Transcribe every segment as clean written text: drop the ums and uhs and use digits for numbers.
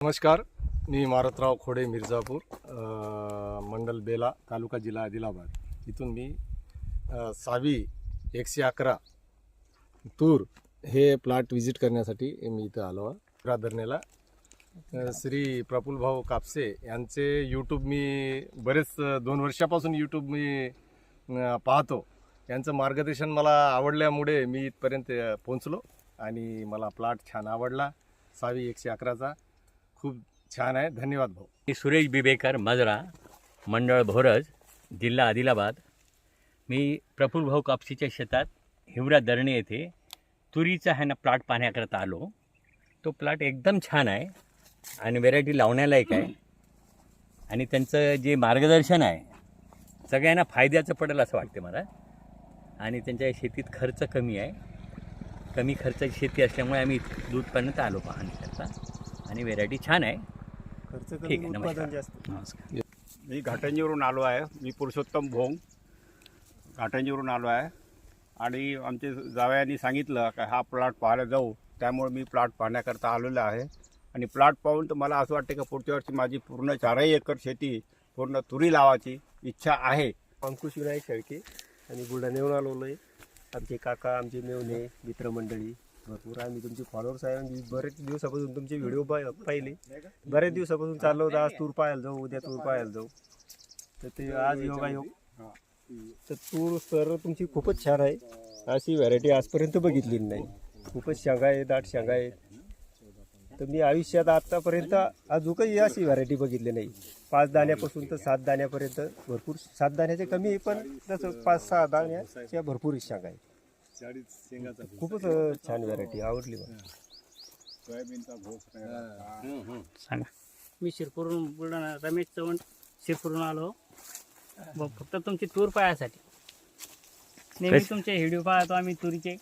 नमस्कार, मी मारुतराव खोडे मिर्जापूर, मंडल बेला, तालुका जिल्हा आदिलाबाद इथून मी सावी 111 तूर हे प्लॉट विजिट करण्यासाठी मी इथं आलो आहे. प्राधान्याला श्री प्रफुल्लभाऊ कापसे यांचे यूट्यूब मी बरेच 2 वर्षापासून यूट्यूब मी पाहतो. यांचं मार्गदर्शन मला आवडल्यामुळे मी इथपर्यंत पोहोचलो आणि मला प्लॉट छान आवडला. सावी 111चा खूप छान आहे. धन्यवाद भाऊ. मी सुरेश बिबेकर मजरा, मंडळ भोरज, जिल्हा आदिलाबाद. मी प्रफुल्लभाऊ कापसीच्या शेतात हिवरा दरणे येथे तुरीचा आहे ना प्लॉट पाहण्याकरता आलो. तो प्लॉट एकदम छान आहे आणि व्हेरायटी लावण्यालायक आहे आणि त्यांचं जे मार्गदर्शन आहे सगळ्यांना फायद्याचं पडेल असं वाटते मला. आणि त्यांच्या शेतीत खर्च कमी आहे, कमी खर्चाची शेती असल्यामुळे आम्ही दूधपर्यंत आलो पाहण्याकरता आणि व्हेरायटी छान आहे. खर्च ठीक कमी, आहे, उत्पादन जास्त. नमस्कार. मी घाटंजीवरून आलो आहे. मी पुरुषोत्तम भोंग घाटंजीवरून आलो आहे आणि आमचे जावयांनी सांगितलं की हा प्लॉट पाहायला जाऊ, त्यामुळे मी प्लॉट पाहण्याकरता आलेलो आहे. आणि प्लॉट पाहून तर मला असं वाटतं की पुढच्या वर्षी माझी पूर्ण 4 एकर शेती पूर्ण तुरी लावायची इच्छा आहे. अंकुश विनायक शेळके आणि बुलढाण्याहून आलो आहे. आमचे काका, आमचे मेवणे, मित्रमंडळी भरपूर. आम्ही तुमचे फॉलोअर्स आहे आणि बरेच दिवसापासून तुमचे व्हिडिओ पाहिले. बरेच दिवसापासून चाललं होतं आज तूर पाहायला जाऊ, उद्या तूर पाहायला जाऊ. तर ते आज योगायोग. तर तूर सर तुमची खूपच छान आहे. अशी व्हरायटी आजपर्यंत बघितलेली नाही. खूपच शेंगा आहे, दाट शेंगा आहे. तर मी आयुष्यात आत्तापर्यंत अजूनही अशी व्हरायटी बघितली नाही. 5 दाण्यापासून तर 7 दाण्यापर्यंत भरपूर. 7 दाण्याचे कमी आहे, पण तसं 5-6 दाण्याच्या भरपूर शेंगा आहे. खूपच छान व्हरायटी आवडली मला. सांगा. मी शिरपूरहून बुलढाणा रमेश चव्हाण शिरपूरहून आलो फक्त तुमची तूर पाहायसाठी. नेहमी तुमचे व्हिडिओ पाहतो आम्ही तुरीचे.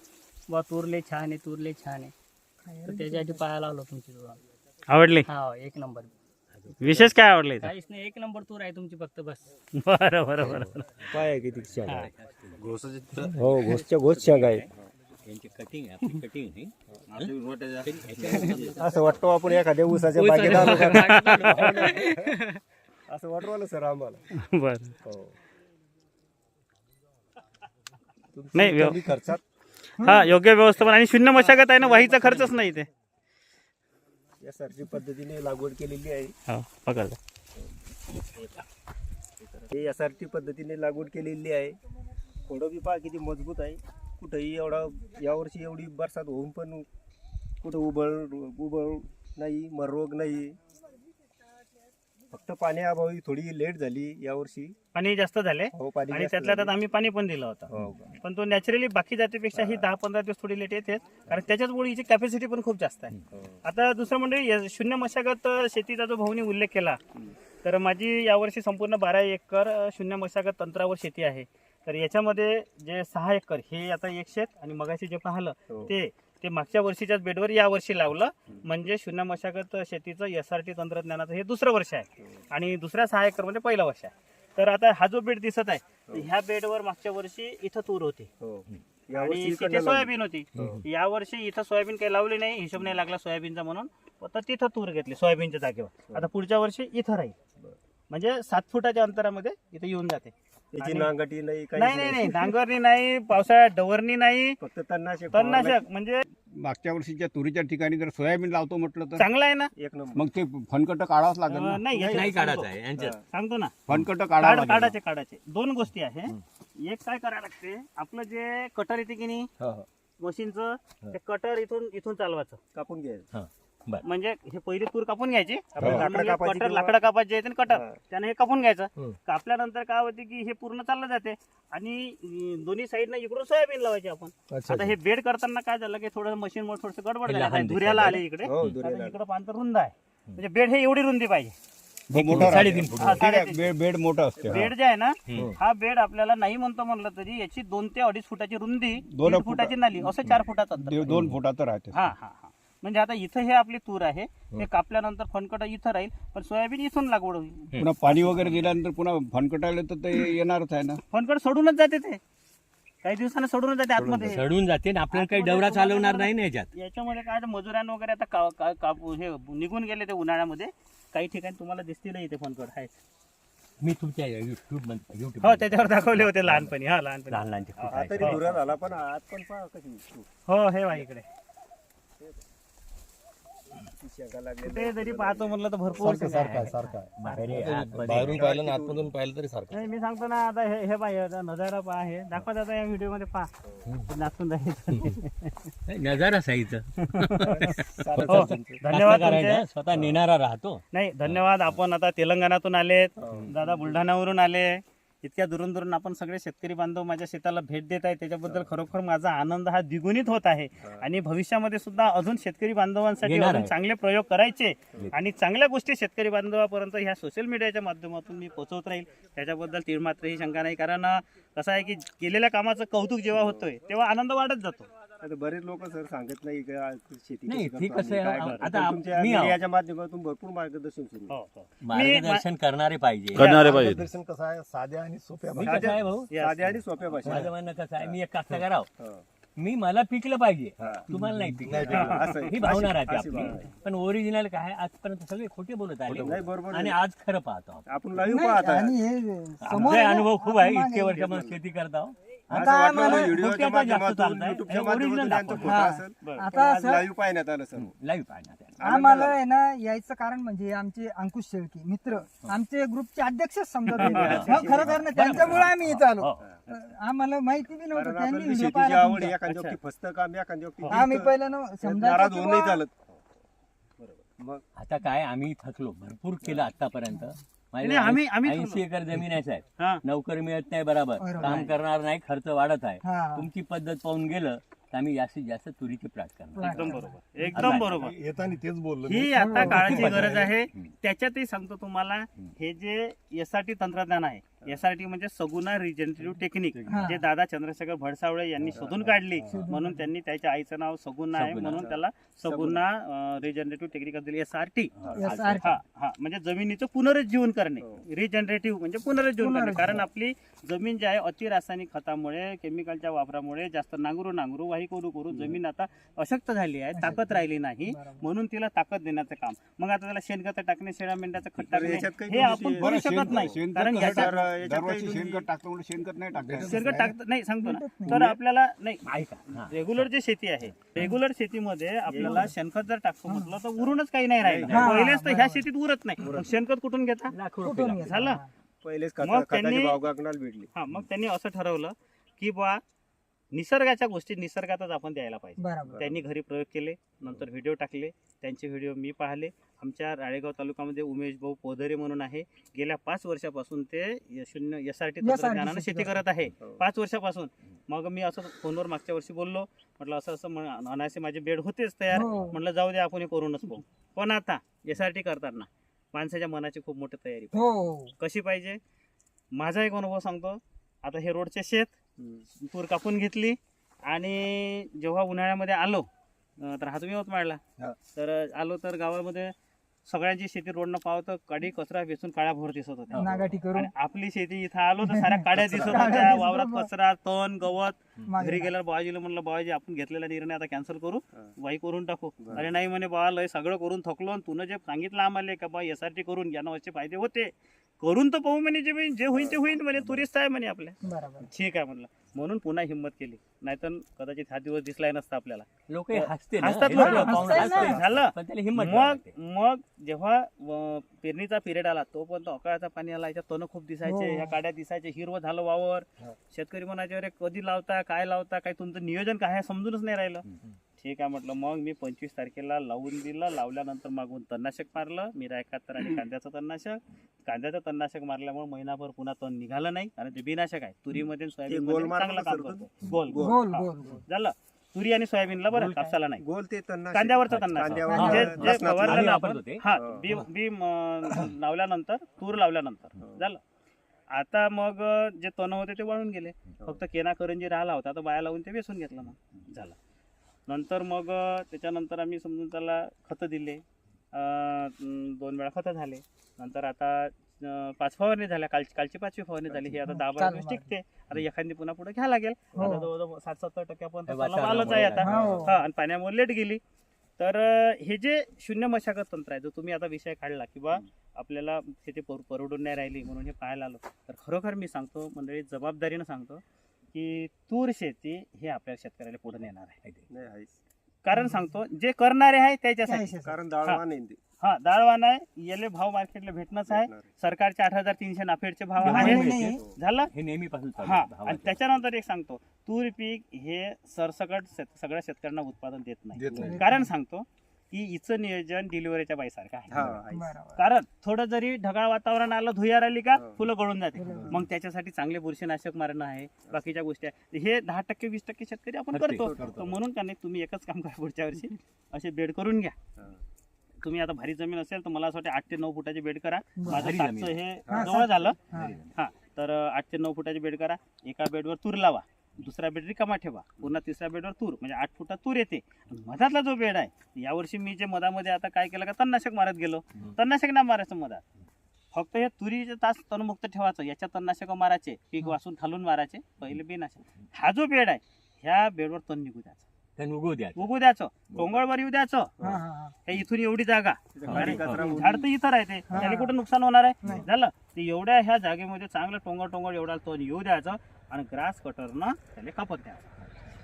बा तुरले छान आहे, तुरले छान आहे, तर त्याच्यासाठी पाहायला आलो तुमची तूर. आवडले? हा, 1 नंबर. विशेष काय आवडले? काहीच नाही, 1 नंबर तूर आहे तुमची फक्त बस. बरं बरं बरं. काय किती शेंगा आहे. हो, घोसच्या घोस शेंगा आहे. यांची कटिंग आहे, आपली कटिंग असं वाटतं आपण एखाद्या ऊसाच्या बागेत आलो का? असं वाटवलं सर आम्हाला. बरं. हो. नाही, कमी खर्चात हा, योग्य व्यवस्थापन आणि शून्य मशागत आहे ना, वाहीचा खर्चच नाही ते. यासारखी पद्धतीने लागवड केलेली आहे. हो, पकडलं. हे यासारखी पद्धतीने लागवड केलेली आहे. थोडं बी पहा किती मजबूत आहे. कुठंही एवढा यावर्षी एवढी बरसात होऊन पण कुठं उबळ नाही, मररोग नाही. फक्त पाण्याअभावी थोडी लेट झाली यावर्षी. पाणी जास्त झाले हो, पाणी आणि जास्त त्यातल्या त्यात झाले. आम्ही पाणी पण दिलं होतं. हो. पण तो नॅचरली बाकी जातीपेक्षा ही 10-15 दिवस थोडी लेट येते, कारण त्याच्याच मुळे हिची कॅपॅसिटी पण खूप जास्त आहे. हो. आता दुसरं म्हणजे शून्य मशागत शेतीचा जो भाऊनी उल्लेख केला, तर माझी यावर्षी संपूर्ण 12 एकर शून्य मशागत तंत्रावर शेती आहे. तर याच्यामध्ये जे 6 एकर हे आता एक शेत आणि मगाशी जे पाहिलं हो. ते मागच्या वर्षीच्याच बेडवर या वर्षी लावलं. म्हणजे शून्य मशागत शेतीचं SRT तंत्रज्ञानाचं हे दुसरं वर्ष आहे आणि दुसऱ्या 6 एकर म्हणजे पहिलं वर्ष आहे. तर आता हा जो बेड दिसत आहे, तर ह्या बेडवर मागच्या वर्षी इथं तूर होती हो. आणि यावर्षी तिथे इकडनं सोयाबीन होती. हो. यावर्षी इथं सोयाबीन काही लावली नाही, हिशोब नाही लागला सोयाबीनचा म्हणून. तर तिथं तूर घेतली सोयाबीनच्या जागेवर. आता पुढच्या वर्षी इथं राहील, म्हणजे 7 फुटाच्या अंतरामध्ये इथं येऊन जाते. त्याची आणि- नांगटी नाही, काही नाही, नांगरणी नाही, पावसाळ्यात डवरणी नाही, फक्त तणनाशक म्हणजे मागच्या वर्षीच्या तुरीच्या ठिकाणी जर सोयाबीन लावतो म्हटलं तर चांगलं आहे ना. एक नंबर. मग ते फनकट काढावंच लागेल ना. नाही नाही काढायचं सांगतो. आहे यांच्यात. सांगतो ना. फनकट काढावं लागेल. काढायचे 2 गोष्टी आहे. एक काय करायला लागते, आपलं जे कटर येते की नाही हो, हो. मशीनचं, ते कटर इथून चालवायचं. कापून घ्यायचं. म्हणजे हे पहिली तूर कापून घ्यायची. लाकडं कापायची कटर किंवा- लाकडं कापायचे येते कटर, हा. त्याने हे कापून घ्यायचं. हं. कापल्यानंतर काय होते की हे पूर्ण चाललं जाते आणि दोन्ही साईडनं इकडून सोयाबीन लावायची आपण. अच्छा. आता हे बेड करताना काय झालं की थोडं मशीनमुळे थोडंसं गडबड लहान झालं, दिसायला. धुऱ्याला आले इकडे. हो, धुऱ्याला आले. इकडे पांतर रुंद आहे, म्हणजे बेड हे एवढी रुंदी पाहिजे. मोठं 3.5 फूट. हा, ठीक आहे, बेड मोठं असते. बेड जे आहे ना, हं. हा बेड आपल्याला नाही म्हणलं तरी याची 2 ते 2.5 फुटाची रुंदी, 2 1 फुटाची नाली, असं 4 फुटाचं अंतर. 2 फुटाचं राहते. हा. म्हणजे आता इथं हे आपली तूर आहे, हे कापल्यानंतर फनकट इथं राहील, पण सोयाबीन इथून लागवड होईल. पुन्हा पाणी वगैरे दिल्यानंतर पुन्हा फनकटायला तर ते येणारच आहे ना. फनकट सोडूनच जाते ते. काही दिवसांना सोडून जाते आतमध्ये. सडून जाते आणि आपल्याला काही डवरा चालवणार नाही ना याच्यात. याच्यामध्ये काय तर मजुरांना वगैरे आता हे निघून गेले ते उन्हाळ्यामध्ये. काही ठिकाणी तुम्हाला दिसतील इथे फोनकड आहे. मी तुमच्या युट्यूब हो त्याच्यावर दाखवले होते लहानपणी. हा लहानपणी लहान लहानचे खूप हा आहेत. तरी धुरा झाला पण आत पण पहा कशी हो हे बघा इकडे शेंगा लागले. ते जरी पाहतो म्हणलं तर भरपूर सारखं सारखं आहे, सारखं आहे. बाहेर आहे, आतमध्ये. बाहेरून पाहिलं ना आतमधून पाहिलं तरी सारखं. नाही मी सांगतो ना आता हे पाहिजे आता नजारा पहा हे दाखवा आता या व्हिडिओ मध्ये पहा नाचून जाईल. नाही, नजाराच आहे इथं. हो धन्यवाद करायचं, तुमचे. स्वतः नेणारा राहतो. नाही धन्यवाद. आपण आता तेलंगणातून आलेत, दादा बुलढाण्यावरून आले. इतक्या दुरून दुरून आपण सगळे शेतकरी बांधव माझ्या शेताला भेट देत आहे, त्याच्याबद्दल खरोखर माझा आनंद हा द्विगुणित होत आहे. आणि भविष्यामध्ये सुद्धा अजून शेतकरी बांधवांसाठी येणार अजून आहे. चांगले प्रयोग करायचे आणि चांगल्या गोष्टी शेतकरी बांधवापर्यंत ह्या सोशल मीडियाच्या माध्यमातून मी पोहोचवत राहील. त्याच्याबद्दल तीळमात्रही शंका नाही. कारण कसं आहे की केलेल्या कामाचं कौतुक जेव्हा होतोय तेव्हा आनंद वाढत जातो. आता बरेच लोक सर सांगत नाही का शेती नाही, कशी ती करतो कसं आम्ही, आहे, काय करतो. आता पण तुमच्या मी आहो. मीडियाच्या माध्यमातून भरपूर मार्गदर्शन सुरू आहे. हो. मार्गदर्शन करणारे पाहिजे. करणारे पाहिजे. मार्गदर्शन कसं आहे, साध्या आणि सोप्या मी भाषेत. कसं आहे भाऊ, साध्या आणि सोप्या भाषेत. माझं म्हणणं कसं आहे, मी एक कास्तकार आहो. हा. मी मला पिकलं पाहिजे, तुम्हाला नाही पिकलं नाही पिकलं. असं आहे. ही भावना राहते अशी आपली. भावना आहे. पण ओरिजिनल काय आहे, आजपर्यंत सगळे खोटे बोलत नाही आले बरोबर आणि आहे. आज खरं पाहतो आपण. आपण लाईव्ह पाहता आमचे अनुभव खूप आहे, इतके वर्षापासून शेती करता आहो. असं वाटलं आम्हाला व्हिडिओच्या खोट्याचा जास्त माध्यमातून चालतंय. युट्यूबच्या हे original माध्यमातून त्यांचं दाखवतो. खोटं हा. असेल आता पण आज सर- लाईव्ह पाहण्यात आलं सर. लाईव्ह पाहण्यात आहे. आम्हाला आहे ना यायचं कारण म्हणजे आमचे अंकुश शेळके मित्र आमचे ग्रुपचे अध्यक्षच समजा खरं ना त्यांच्यामुळे आम्ही इथं आलो. हो. आम्हाला माहिती बी कारण नव्हतं त्यांनी आपल्याला व्हिडिओ शेतीची पाहिला आवड तुमचा. एखाद्या व्यक्ती फसतं काम एखाद्या व्यक्ती आम्ही जिंकतं. पहिलं नाराज समजायचं होऊन नाही की चालत. मग आता काय आम्ही थकलो, भरपूर केलं आतापर्यंत. नाही, आम्ही 80 एकर जमीन आहे साहेब. हा. नोकरी मिळत नाही बरोबर, बरोबर. काम करणार नाही, खर्च वाढत आहे. हा. तुमची पद्धत पाहून गेलं तर आम्ही जास्तीत जास्त तुरीचे प्लॉट करणार. एकदम बरोबर एकदम बरोबर. येताना तेच बोललो मी. ही आता काळाची गरज आहे. त्याच्यातही सांगतो तुम्हाला, हे जे एसआरटी तंत्रज्ञान आहे, एसआरटी म्हणजे सगुणा रिजनरेटिव्ह टेक्निक, हा. जे दादा चंद्रशेखर भडसावळे यांनी शोधून काढली, म्हणून त्यांनी त्याच्या आईचं नाव सगुणा आहे, सगुणा. म्हणून त्याला सगुणा रिजनरेटिव्ह टेक्निक दिली एसआरटी. SRT. हा हा म्हणजे जमिनीचं पुनरुज्जीवन करणे. रिजनरेटिव्ह म्हणजे पुनरुज्जीवन करणे. कारण आपली जमीन जी आहे अति रासायनिक खतामुळे, केमिकलच्या वापरामुळे जास्त नांगरू वाही करू जमीन आता अशक्त झाली आहे, ताकद राहिली नाही, म्हणून तिला ताकद देण्याचं काम. मग आता त्याला शेणखत टाकणे, शेळ्या मेंढ्याचं खत टाकणे, याच्यात काही हे आपण गोष्टी- करू शकत नाही. कारण याच्यात दरवर्षी शेणखत टाकतो म्हणून शेणखत नाही टाकत. शेणखत टाकत नाही सांगतो ना. तर आपल्याला नाही ऐका, हा. रेग्युलर जे शेती आहे, रेग्युलर शेतीमध्ये आपल्याला शेणखत जर टाकतो म्हटलं तर उरूनच काही नाही राहिलं. हा. पहिलेच तर ह्या शेतीत उरत नाही, मग शेणखत कुठून घेता? लाखो रुपये लागतात. झालं. पहिलेच मग खताची त्यांनी- भाव गगनाला भेटली. हा मग त्यांनी असं ठरवलं की बा निसर्गाच्या गोष्टी निसर्गातच आपण द्यायला पाहिजे. बरोबर. त्यांनी घरी प्रयोग केले, नंतर व्हिडिओ टाकले, त्यांचे व्हिडिओ मी पाहिले. आमच्या राळेगाव तालुक्यामध्ये उमेश भाऊ पोदरे म्हणून आहे, गेल्या 5 वर्षापासून ते एसआरटी तंत्रज्ञानाने शेती करत आहे. 5 वर्षापासून. मग मी असं फोनवर मागच्या वर्षी बोललो, म्हटलं असं अनायसे माझे बेड होतेच तयार, हो. म्हटलं जाऊ दे आपण हे करूनच पाहू. पण आता एसआरटी करताना माणसाच्या मनाची खूप मोठी तयारी पाहिजे. हो कशी पाहिजे? माझा एक अनुभव सांगतो. आता हे रोडचे शेत तूर कापून घेतली आणि जेव्हा उन्हाळ्यामध्ये आलो, तर हा तुम्ही यवतमाळला, हा. तर आलो तर गावामध्ये सगळ्यांची शेती रोडनं पावतं, काडी कचरा वेचून काळ्या भोर दिसत होत्या. नागाटी करून आणि आपली शेती इथं आलो तर साऱ्या काड्या दिसत होत्या, वावरात कचरा, तण, गवत. मागे घरी गेल्यावर बाबाजीला म्हणलं, बाबाजी आपण घेतलेला निर्णय आता कॅन्सल करू, वाई करून टाकू. अरे नाही म्हणे बाबा, लय सगळं करून थकलो, आणि तुनं जे सांगितलं आम्हाला का बा एसआरटी करून यानं असे फायदे होते, करून तर पाहू म्हणे, जे होईल ते होईल म्हणे, टुरिस्ट आहे म्हणे आपल्या. बरोबर. ठीक आहे म्हणलं, म्हणून पुन्हा हिंमत केली. नाहीतर कदाचित हा दिवस दिसलाय नसता आपल्याला. लोक हसते ना, हसतात हे लोक, सगळं पाहून हसतात हसते. ना. झालं. पण त्याला हिंमत मग जेव्हा पेरणीचा पिरियड आला, तोपर्यंत अकाळाचा पाणी आला, याच्यात तण खूप दिसायचे, हो. ह्या काड्या दिसायचे, हिरवं झालं वावर. शेतकरी म्हणायचे, अरे कधी लावता, काय लावता, काय तुमचं नियोजन काय आहे समजूनच नाही राहिलं. ठीक आहे म्हटलं, मग मी 25 तारखेला लावून दिलं. लावल्यानंतर मागून तणनाशक मारलं, मिरा 71 आणि कांद्याचं तणनाशक मारल्यामुळे महिनाभर पुन्हा तण निघालं नाही, कारण ते बिनाशक आहे. तुरीमध्ये सोयाबीन गोल चांगलं मारलं काम सर करतो. गोल गोल हा. गोल गोल. झालं. तुरी आणि सोयाबीनला बरं, कापसाला नाही. गोल ते तणनाशक. कांद्यावरचं तणनाशक. कांद्यावर जे लसणाचं फवारलं आम्ही ना वापरत आपण, होते. हा बी लावल्यानंतर, तूर लावल्यानंतर झालं. आता मग जे तण होते ते वाळून गेले, फक्त केना करंजी राहिला होता, तर बाया लावून ते वेचून घेतलं. मग झालं. नंतर मग त्याच्यानंतर आम्ही समजून त्याला खतं दिले, 2 वेळा खतं झाले. नंतर आता 5 फवारणी झाल्या, कालची 5वी फवारणी झाली, ही आता 10-12 दिवस टिकते. आता एखादी पुन्हा पुढे घ्या लागेल. आता जवळजवळ 60-70% आलंच आहे आता. हा, आणि पाण्यामुळे लेट गेली. तर हे जे शून्य मशागत तंत्र आहे, जो तुम्ही आता विषय काढला की बा आपल्याला शेती परवडून नाही राहिली म्हणून हे पाहायला आलो, तर खरोखर मी सांगतो मंडळी, जबाबदारीनं सांगतो की तूर शेती हे आपल्या शेतकऱ्याला पुढे नेणार आहे. नाही आहेच. कारण सांगतो, जे करणारे आहे त्याच्यासाठी. कारण दाळवान आहे ते. हा, दाळवान आहे, याले भाव मार्केटला भेटणंच आहे. सरकारचे 8,300 नाफेडचे भाव आहेत. झालं हे नेहमीपासून चालू हा. आहे, आणि भावाचं. त्याच्यानंतर एक सांगतो, तूर पीक हे सरसकट सगळ्या शेतकऱ्यांना उत्पादन देत देत नाही. नाही. कारण सांगतो की हिचं नियोजन डिलिव्हरीच्या बाईसारखं आहे. हा, आहेच. बरोबर. कारण थोडं जरी ढगाळ वातावरण आलं, धुयार आली का हो. फुलं गळून जाते. मग त्याच्यासाठी चांगले बुरशीनाशक मारणं आहे, बाकीच्या गोष्टी आहे. हे 10% 20% शेतकरी आपण करते, करतो. करतो. तर म्हणून का नाही, तुम्ही एकच काम करा, पुढच्या वर्षी असे बेड करून घ्या. हा. तुम्ही आता भारी जमीन असेल तर मला असं वाटतं 8 ते 9 फुटाची बेड करा. माझं भारी 7चं जमीन. हे हा, जवळ झालं. हा. हा, तर 8 ते 9 फुटाची बेड करा. एका बेडवर तूर लावा, दुसरा बेड रिकामा ठेवा, पुन्हा तिसऱ्या बेडवर तूर, म्हणजे 8 फुटात तूर येते. मधातला जो बेड आहे, यावर्षी मी जे मधामध्ये आता काय केलं का, तणनाशक मारत गेलो. तणनाशक नाही मारायचं मधात, फक्त हे तुरीचे तास तणमुक्त ठेवायचं. याच्या तणनाशक मारायचे, पीक वाचून खालून मारायचे, पहिले बेनाशक. हा जो बेड आहे, ह्या बेडवर तण निघू द्यायचं, त्यांनी उगवू द्या. उगू द्यायचं, टोंगळवर येऊ द्यायचं. हा, हा, हा. हे इथून एवढी जागा, गाडी कचरा होऊन- झाड तर इथं राहते, त्याला कुठं नुकसान होणार आहे. झालं ते एवढ्या ह्या जागेमध्ये चांगलं टोंगळ एवढा तण येऊ द्यायचं आणि ग्रास कटरनं त्याला कापत द्यायचं.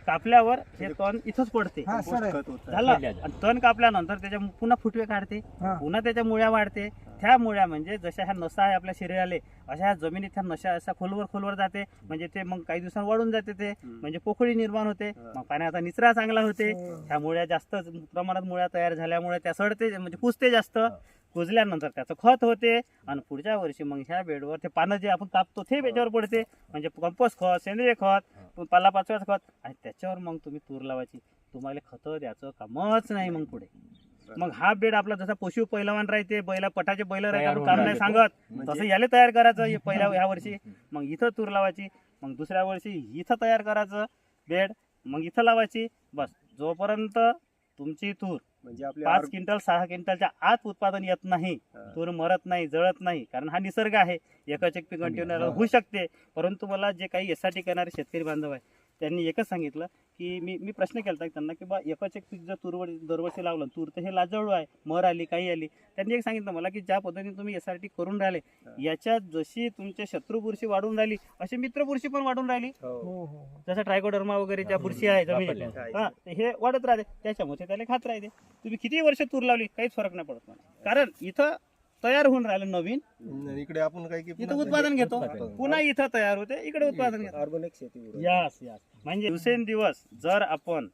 कापल्यावर हे तण इथंच पडते. हा, सरळ. खत होतं. झालं. आणि तण कापल्यानंतर त्याच्या पुन्हा फुटवे काढते, हा. पुन्हा त्याच्या मुळ्या वाढते. त्या मुळ्या म्हणजे जशा ह्या नसा आहे आपल्या शरीराले, अशा ह्या जमिनीत ह्या नशा असा खोलवर जाते. म्हणजे ते मग काही दिवसांनी वाढून जाते, ते म्हणजे पोकळी निर्माण होते. मग पाण्याचा निचरा चांगला होते. ह्या मुळ्या जास्त प्रमाणात मुळ्या तयार झाल्यामुळे त्या सडते, म्हणजे कुजते जास्त. कुजल्यानंतर त्याचं खत होते आणि पुढच्या वर्षी मग ह्या बेडवर ते पानं जे आपण कापतो ते बेडवर पडते. म्हणजे कंपोस्ट खत, सेंद्रिय खत, पालापाचोळ्याचं खत, आणि त्याच्यावर मग तुम्ही तूर लावायची. तुम्हाला खतं द्यायचं कामच नाही मग पुढे. मग हा बेड आपला जसा पशु पहिलवान राहते, पटाचे बैल राहते, काम नाही सांगत, तसं याला तयार करायचं. ह्या वर्षी मग इथं तूर लावायची, मग दुसऱ्या वर्षी इथं तयार करायचं बेड, मग इथं लावायची. बस जोपर्यंत तुमची तूर म्हणजे आपले 5 क्विंटल 6 क्विंटलच्या आत उत्पादन येत नाही, तूर मरत नाही, जळत नाही. कारण हा निसर्ग आहे, एकच एक पीक कंटिन्यू होऊ शकते. परंतु मला जे काही यासाठी करणारे शेतकरी बांधव आहे, त्यांनी एकच सांगितलं की मी प्रश्न केला त्यांना की बा एकच एक पीक जर तूर दरवर्षी लावलं, तूर तर हे लाजळू आहे, मर आली काही आली. त्यांनी एक सांगितलं मला की ज्या पद्धतीने तुम्ही यासाठी करून राहिले, याच्यात जशी तुमचे शत्रू बुरशी वाढून राहिली, अशी मित्र बुरशी पण वाढून राहिली. हो. हो, हो. जसं ट्रायकोडर्मा वगैरे ज्या बुरशी आहे जमिनीत, वापरल्या. हा, हे वाढत राहते, त्याच्यामुळे त्याला खात राहते. तुम्ही किती वर्ष तूर लावली काहीच फरक नाही पडत मला. कारण इथं तयार होऊन राहिलं नवीन, आणि इकडे आपण काय की इथं उत्पादन घेतो, पुन्हा इथं तयार होते, इकडे उत्पादन घेतो. ऑर्गॅनिक शेती उरली. यास म्हणजे दिवसेंदिवस जर आपण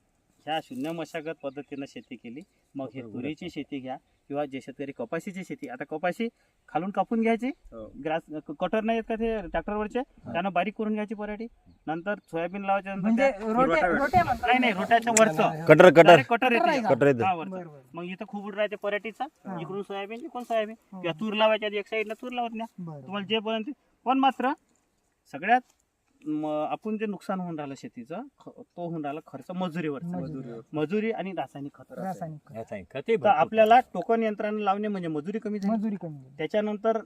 ह्या शून्य मशागत पद्धतीनं शेती केली, मग हे तुरीची शेती घ्या किंवा जे शेतकरी कपाशीची शेती, आता कपाशी खालून कापून घ्यायची, हो. ग्रास कटर नाही येत का ते ट्रॅक्टरवरचे, त्यानं बारीक करून घ्यायची पराठी. नंतर सोयाबीन लावायच्या नंतर म्हणजे रोट्या म्हणतात. नाही रोट्याच्या वरचं कटर कटर येते कटर येते. हा, वरचं. बरोबर. मग इथं खूप राहते पराठीचा, हा. इकडून सोयाबीन इकडून सोयाबीन, किंवा तूर लावायच्या आधी एक साईडला तूर लावत नाही. बरोबर. तुम्हाला जे बोला ते. पण मात्र सगळ्यात आपण जे नुकसान होऊन राहिलं शेतीचं, तो होऊन राहिला खर्च मजुरीवर, मजुरी आणि रासायनिक खत. रासायनिक खते तर आपल्याला टोकन यंत्राने लावणे म्हणजे मजुरी कमी झाली. मजुरी कमी झाली. त्याच्यानंतर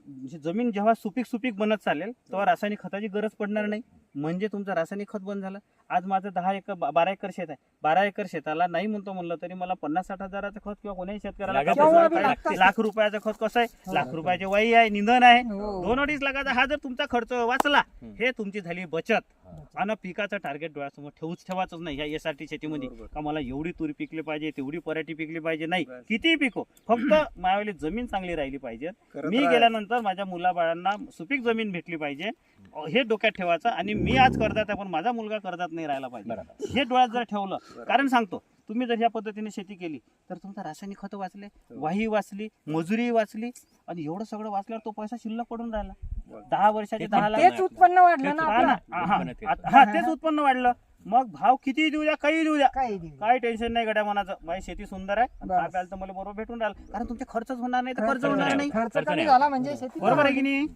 जमीन जेव्हा सुपीक बनत चालेल तेव्हा रासायनिक खताची गरज पडणार नाही. म्हणजे तुमचं रासायनिक खत बंद झालं. आज माझं 12 एकर शेत आहे. 12 एकर शेताला नाही म्हणलं तरी मला 50-60 हजाराचं खत किंवा कोणीही शेतकऱ्याला लागतच कापूस नाही. लावायला लागतच. लाख रुपयाचं खत कसं आहे, लाख रुपयाची वाई आहे, निंदन आहे, हो. 2-2.5 लाखाचा हा जर तुमचा खर्च वाचला, हे तुमची झाली बचत. आणि पिकाचं टार्गेट डोळ्यासमोर ठेवायचंच नाही ह्या यासाठी शेतीमध्ये का मला एवढी तुरी पिकली पाहिजे, तेवढी पराठी पिकली पाहिजे. नाही, किती पिको, फक्त माझ्यावाली जमीन चांगली राहिली पाहिजे. मी गेल्यानंतर माझ्या मुलाबाळांना सुपीक जमीन भेटली पाहिजे, हे डोक्यात ठेवायचं. आणि मी आज कर्जात आहे पण माझा मुलगा कर्जात नाही राहिला पाहिजे, हे डोळ्यात जर ठेवलं. कारण सांगतो, तुम्ही जर ह्या पद्धतीने शेती केली तर तुमचा रासायनिक खत वाचले, वाही वाचली, मजुरी वाचली, आणि एवढं सगळं वाचल्यावर तो पैसा शिल्लक पडून राहिला. 10 वर्षाचे 10 लाख. तेच उत्पन्न वाढलं ना हा आपलं. ना, हा, तेच उत्पन्न वाढलं. मग भाव किती देऊ द्या, काही देऊ द्या, काही दिवस. काही टेन्शन नाही गड्या मनाचं. माझी शेती सुंदर आहे, बस. काय प्यायला तर मला बरोबर भेटून राहिलं. कारण तुमचे खर्चच होणार नाही तर कर्ज होणार नाही. खर्च खर्च कमी नाही. झाला म्हणजे शेती बरोबर आहे की नाही.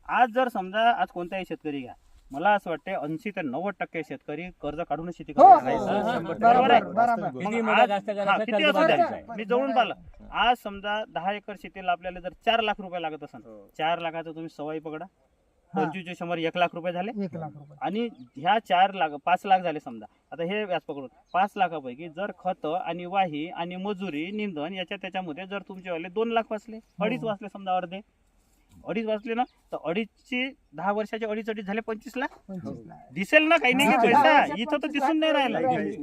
आज जर समजा आज कोणताही शेतकरी घ्या, मला असं वाटतं 80 ते 90% शेतकरी कर्ज काढूनच शेती हो करतात. बरोबर आहे. बरोबर किती मग मोठा आज- जास्त हा, करायचा किती कर्ज असू द्या. बांधायचा. मी जवळून पाहिलं आज समजा 10 एकर शेतीला आपल्याला जर 4 लाख रुपये लागत असेल, 4 लाखाचं तुम्ही सवाई पकडा, 25 100 1 लाख रुपये झाले. 1 लाख रुपये आणि ह्या 4 लाख 5 लाख झाले समजा. आता हे व्याज पकडून 5 लाखापैकी जर खत आणि वाही आणि मजुरी निंदन त्याच्यामध्ये जर तुमचे वाले 2 लाख वाचले, 2.5 वाचले समजा, अर्धे 2.5 वाचले ना, तर 2.5चे 10 वर्षाचे 2.5 झाले 25 लाख. 25 लाख दिसेल ना काही नाही की पैसा इथं तर दिसून नाही राहिला.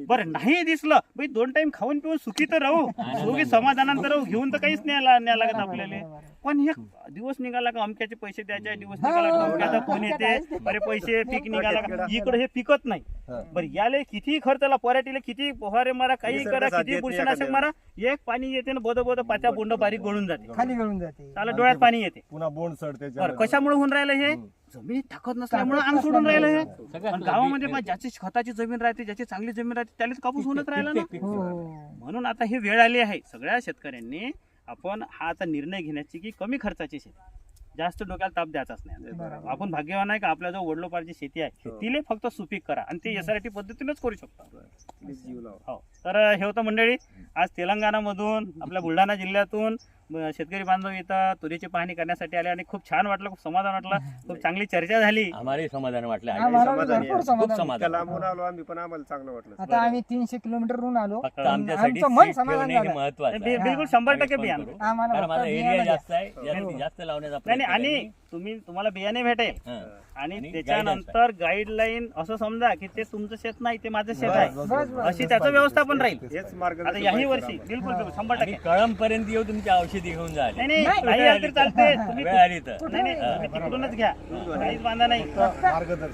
बरं नाही दिसलं बाई 2 टाइम खाऊन पिऊन सुखी तर राहू, सुखी समाधानानंतर राहू, घेऊन तर काहीच नाही लागत आपल्याला. पण हे दिवस निघाला का अमक्याचे पैसे द्यायचे, दिवस निघाला का अमक्याचा फोन येते, अरे पैसे पीक निघाला का, इकडे हे पिकत नाही. बरं याले किती खर्चला, पराठीला किती पोहारे मारा, काही करा, किती बुरशीनाशक मारा, एक पाणी येते ना बोध पाच्या बोंड बारीक गळून जाते, खाली गळून जाते. त्याला डोळ्यात पाणी येते. पुन्हा बोंड सडते बरं कशामुळे होऊन राहिलं हे, जमिनीत ताकद नसल्यामुळे अंग सोडून राहिलं हे. पण गावामध्ये पण ज्याची खताची जमीन राहते, ज्याची चांगली जमीन राहते, त्यालाच कापूस होणच राहिला ना. हो म्हणून आता ही वेळ आली आहे सगळ्या शेतकऱ्यांनी आपण हा आता निर्णय घेण्याची की कमी खर्चाची शेती, जास्त डोक्याला ताप द्यायचाच नाही. बरोबर. आपण भाग्यवान आहे का आपल्या जो वडलोपारची शेती आहे तिले फक्त सुपीक करा आणि ते SRT पद्धतीनेच करू शकतो. हो तर हे होतं मंडळी, आज तेलंगणामधून आपल्या बुलढाणा जिल्ह्यातून शेतकरी बांधव इथं तुरीची पाहणी करण्यासाठी आले आणि खूप छान वाटलं, खूप समाधान वाटलं, खूप चांगली चर्चा झाली. आम्हालाही समाधान वाटलं आहे. आम्हाला समाधानी भरपूर आहे. समाधान. समाधान. लांबून आलो आम्ही पण आम्हाला चांगलं वाटलं. आता आम्ही 300 किलोमीटरहून आलो, फक्त आमच्यासाठी आमचं मन सीट समाधान ठेवणे हे झालं. महत्त्वाचं आहे. बिलकुल 100% बियाणं. करू. आम्हाला कारण फक्त माझा बियाणं एरिया द्या. जास्त आहे, जास्तीत जास्त लावण्याचा नाही प्रयत्न आणि करेन. तुम्हाला बियाणे भेटेल हं. आणि आणि त्याच्यानंतर गाईडलाईन असं समजा की ते तुमचं शेत नाही, ते माझं शेत बस, आहे, बस. अशी त्याचं व्यवस्थापन राहील. हेच मार्ग आता याही वर्षी बिलकुल 100%. आणि कळंबपर्यंत येऊ तुमची औषधी घेऊन जाल. नाही नाही आली तरी चालते, तुम्ही वेळ आली तर नाही नाही तुम्ही तिकडूनच घ्या, काहीच बांधा नाही.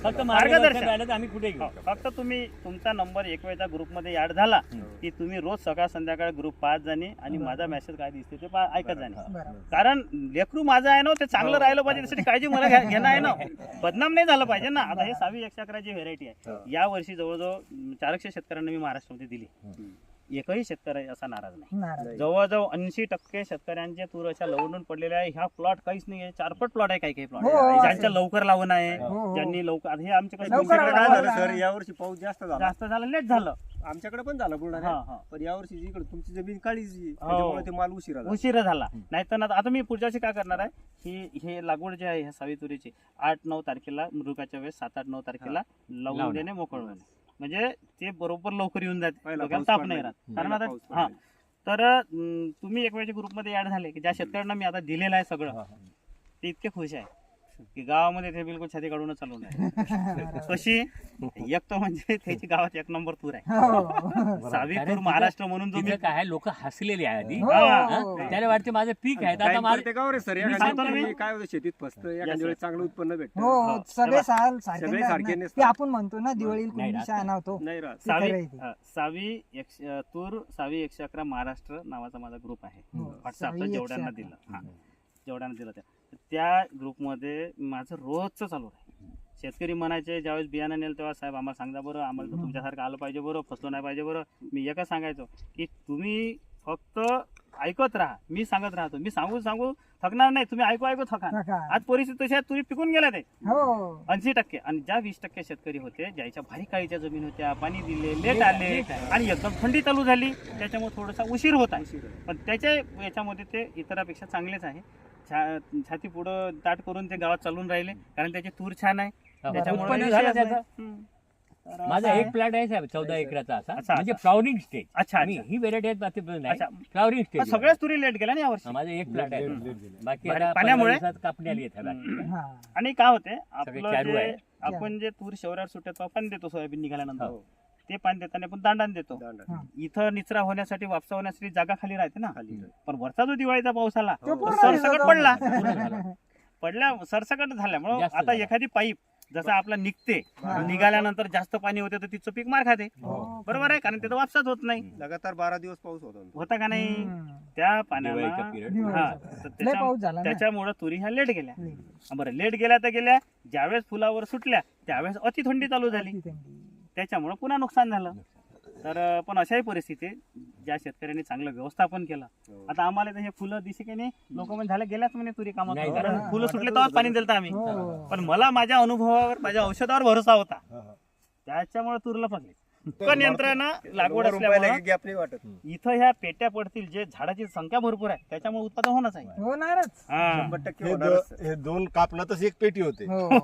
फक्त मार्गदर्शक राहिलं तर आम्ही कुठे घेऊ. फक्त तुम्ही तुमचा नंबर एक वेळचा ग्रुपमध्ये ऍड झाला की तुम्ही रोज सकाळ संध्याकाळ ग्रुप 5 जाणे आणि माझा मेसेज काय दिसते ते ऐकत जाणे. बरोबर. कारण लेकरू माझं आहे ना, ते चांगलं राहिलं पाहिजे, त्यासाठी काळजी मला घेणं आहे ना, बदनाम नाही झालं पाहिजे ना. आता हे 111 जी व्हेरायटी आहे, या वर्षी जवळजवळ 400 शेतकऱ्यांना मी महाराष्ट्रामध्ये दिली, एकही शेतकरी असा नाराज नाही. नाराज. जवळजवळ 80% शेतकऱ्यांचे तूर अशा लवून पडलेल्या आहे. ह्या प्लॉट काहीच नाही आहे, 4 प्लॉट आहे, काही प्लॉट हो, हो, ज्यांच्या लवकर लावून आहे, हो. ज्यांनी लवकर. आता हे आमच्याकडे लवकर तुमच्याकडे काय काय झालं झालं? सर, यावर्षी पाऊस जास्त झाला. जास्त झालं, लेट झालं, आमच्याकडे पण झाला हा, बुलढाण्यात, हा. पण यावर्षी इकडे तुमची जमीन काळीच आहे. हो. त्याच्यामुळे ते माल उशिरा झाला. उशिरा झाला. नाहीतर आता मी पुढच्या वर्षी काय करणार आहे, हे लागवड जे आहे ह्या सावी तुरीची 8-9 तारखेला मृगाच्या वेळेस 7-8-9 तारखेला लावून देणे, मोकळवणे, म्हणजे ते बरोबर लवकर येऊन जाते, पहिला डोक्याला पाऊस ताप नाही पडला. राहत. कारण पहिला आता पाऊस हा पडला. तर तुम्ही एक वेळच्या ग्रुपमध्ये ऍड झाले की ज्या शेतकऱ्यांना मी आता दिलेलं आहे सगळं, ते इतके खुश आहे की गावामध्ये ते बिलकुल छाती काढूनच चालवून आहे. कशी एक तर म्हणजे त्याची गावात 1 नंबर तूर आहे, हो. सावी तूर महाराष्ट्र म्हणून जो मी तिथं काय लोक हसलेले आहे आधी. हो. हं? त्याला वाटते माझं पीक आहे तर आता टाइम माझं पडते का हो रे सर, मी एखाद्या सांगतो ना मी. वेळी काय होतं, शेतीत फसतं, एखाद्या वेळेस चांगलं उत्पन्न भेटतं. हो सगळे साल सगळे सारखे सारखे नाही. नसतात. ते आपण म्हणतो ना दिवाळीला नाही, कोणी शहा नव्हतो. नाही राहत. ते खरं सावी आहे ते. सावी तूर सावी 111 महाराष्ट्र नावाचा माझा ग्रुप आहे हो, व्हॉट्सअपला, सावी जेवढ्यांना 111. दिलं, हा जेवढ्यांना दिलं त्या ग्रुपमध्ये माझं रोजचं चालू आहे. शेतकरी म्हणायचे ज्यावेळेस बियाणं नेलं तेव्हा साहेब आम्हाला सांगा बरं, आम्हाला तर तुमच्यासारखं आलं पाहिजे बरं, फसलो नाही पाहिजे बरं. मी एकच सांगायचो की तुम्ही फक्त ऐकत राहा, मी सांगत राहतो, मी सांगू थकणार नाही, तुम्ही ऐकू थका. नका. आज परिस्थिती तशी आहे, तुम्ही पिकून गेला ते हो 80%. आणि ज्या 20% शेतकरी होते ज्याच्या भारी काळीच्या जमीन होत्या, पाणी दिले, लेट आले आणि एकदम थंडी चालू झाली, त्याच्यामुळे थोडासा उशीर होत आहे. पण त्याच्या याच्यामध्ये ते इतरापेक्षा चांगलेच आहे. छाती पुढं ताट करून ते गावात चालून राहिले, कारण त्याची तूर छान आहे, त्याच्यामुळे उत्पन्न झालं विषयच त्याचं. नाही. तर माझा असं एक आहे. प्लॉट आहे साहेब 14 एकराचा असा, अच्छा. म्हणजे फ्लॉवरिंग स्टेज. अच्छा मी अच्छा. ही व्हेरायटी आहे बाकी नाही, अच्छा. फ्लॉवरिंग पण स्टेज. सगळ्याच तुरी लेट गेल्या ना यावर्षी. माझा एक प्लॉट आहे, बाकी बरं, आता पाण्यामुळे? 15 दिवसात कापणी आली आहे बाकी. हा. आणि काय होते आपलं चारू जे आहे. आपण जे तूर शहरात सुट्यात पाणी देतो सोयाबीन निघाल्यानंतर, ते पाणी देताना आपण दांडान देतो. हा. इथं निचरा होण्यासाठी, वापसा होण्यासाठी जागा खाली राहते ना. पण वरचा जो दिवाळीचा पाऊस आला तो तो पूर्ण सरसकट झाला. पडला, पूर्ण झालं. पडल्या सरसकट झाल्यामुळं जास्त आता झालं. एखादी पाईप जसं आपला निघते, निघाल्यानंतर जास्त पाणी होते तर तिचं पीक मार खाते, हो. बरोबर आहे, कारण तिथं वापसाच होत नाही. लगातार 12 दिवस पाऊस होता. होता का नाही हम्म. त्या पाण्याला. दिवाळीचा period. दिवाळीचा हा, period. तर लय पाऊस झाला ना. त्याच्यामुळं तुरी ह्या लेट गेल्या. लय. बरं लेट गेल्या तर गेल्या, ज्यावेळेस फुलावर सुटल्या त्यावेळेस अति थंडी चालू झाली, किती थंडी. त्याच्यामुळं पुन्हा नुकसान झालं. तर पण अशाही परिस्थिती ज्या शेतकऱ्यांनी चांगलं व्यवस्थापन केलं. आता आम्हाला तर हे फुलं दिसे की नाही, लोक म्हणजे झालं गेल्याच म्हणे तुरी कामात, नाही, कारण नाही. फुलं सुटले तेव्हाच पाणी दिलं आम्ही. हो. पण मला माझ्या अनुभवावर, माझ्या औषधावर भरोसा होता, त्याच्यामुळे तुरला पडले. पण यंत्रणा लागवड असल्यामुळे गॅप नाही वाटत. इथं ह्या पेट्या पडतील, जे झाडाची संख्या भरपूर आहे त्याच्यामुळे उत्पादन होणंच आहे. होणारच. हा. 100% हे होणारच. हे 2 कापलातच एक पेटी होते. हो.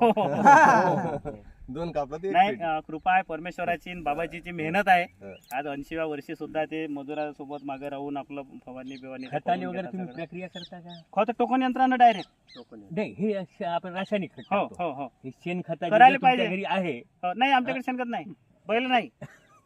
2 कापलात एक नाही, पेटी. कृपा आहे परमेश्वराची आणि बाबाजीची मेहनत आहे. हं. आज 80व्या वर्षी सुद्धा ते मजुरासोबत मागे राहून आपलं फवारणी बिवारणी ते खताने करून वगैरे घेतात तुम्ही सगळं. प्रक्रिया करता का? खत टोकन यंत्रानं डायरेक्ट. नाही, हे आपण रासायनिक खत हो टाकतो. हो हो. हे शेणखताची करायला जे तुमच्या पाहिजे. घरी आहे, नाही, आमच्याकडे शेणखत नाही, बैल नाही.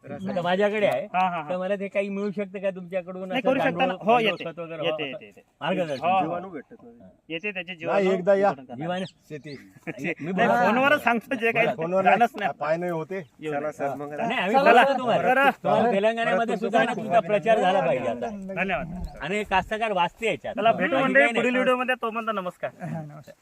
आता माझ्याकडे आहे. हा हा तर हा. मला ते काही मिळू शकतं का तुमच्याकडून? नाही, असं करू शकता ना. गांडूळ- हो, गांडूळ येते. खत वगैरे येते वापरता? येते येते. मार्गदर्शन. हो, हो. जीवाणू भेटतात. येते त्याचे नाही, एकदा या. जीवाणू शेती मी नाही, बोलतो. फोनवरच सांगतो, जे काही फोनवर झालंच नाही. पाय नाही होते. येऊ चला दे. सर, मग नाही, आम्ही चला. बोलतो तुम्हाला. बरं. तुम्हाला तेलंगणामध्ये सुद्धा ना तुमचा प्रचार झाला पाहिजे आता. धन्यवाद. आणि कास्तकार वाचते याच्यात. चला भेटू बाकी म्हणजे काही नाही. पुढील व्हिडिओ मध्ये. तो म्हणतो नमस्कार. नमस्कार.